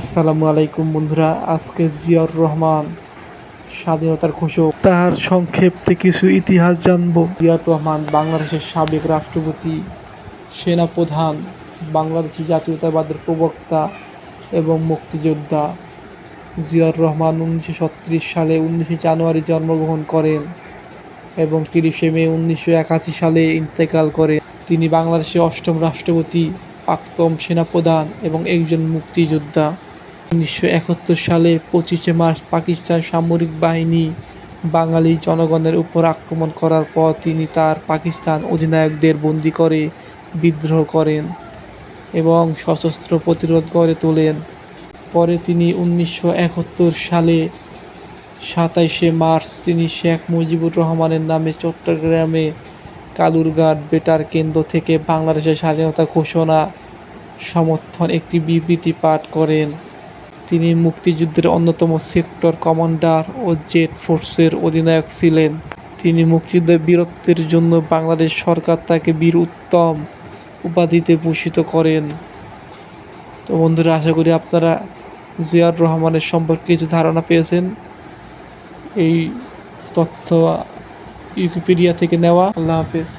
আসসালামু আলাইকুম বন্ধুরা। আজকে জিয়াউর রহমান স্বাধীনতার ঘোষক, তার সংক্ষেপে কিছু ইতিহাস জানব। জিয়াউর রহমান বাংলাদেশের সাবেক রাষ্ট্রপতি, সেনাপ্রধান, বাংলাদেশি জাতীয়তাবাদের প্রবক্তা এবং মুক্তিযোদ্ধা। জিয়াউর রহমান 1936 সালে 19 জানুয়ারি জন্মগ্রহণ করেন এবং 30 মে 1981 সালে ইন্তেকাল করেন। তিনি বাংলাদেশের অষ্টম রাষ্ট্রপতি, প্রাক্তন সেনাপ্রধান এবং একজন মুক্তিযোদ্ধা। 1971 সালে 25 মার্চ পাকিস্তান সামরিক বাহিনী বাঙালি জনগণের উপর আক্রমণ করার পর তিনি তার পাকিস্তান অধিনায়কদের বন্দী করে বিদ্রোহ করেন এবং সশস্ত্র প্রতিরোধ গড়ে তোলেন। পরে তিনি 1971 সালে 27 মার্চ তিনি শেখ মুজিবুর রহমানের নামে চট্টগ্রামে কালুরঘাট বেতার কেন্দ্র থেকে বাংলাদেশের স্বাধীনতা ঘোষণা সমর্থন একটি বিবৃতি পাঠ করেন। তিনি মুক্তিযুদ্ধের অন্যতম সেক্টর কমান্ডার ও জেড ফোর্সের অধিনায়ক ছিলেন। তিনি মুক্তিযুদ্ধের বীরত্বের জন্য বাংলাদেশ সরকার তাকে বীর উত্তম উপাধিতে ভূষিত করেন। তো বন্ধুরা, আশা করি আপনারা জিয়াউর রহমানের সম্পর্কে কিছু ধারণা পেয়েছেন। এই তথ্য উইকিপিডিয়া থেকে নেওয়া। আল্লাহ হাফেজ।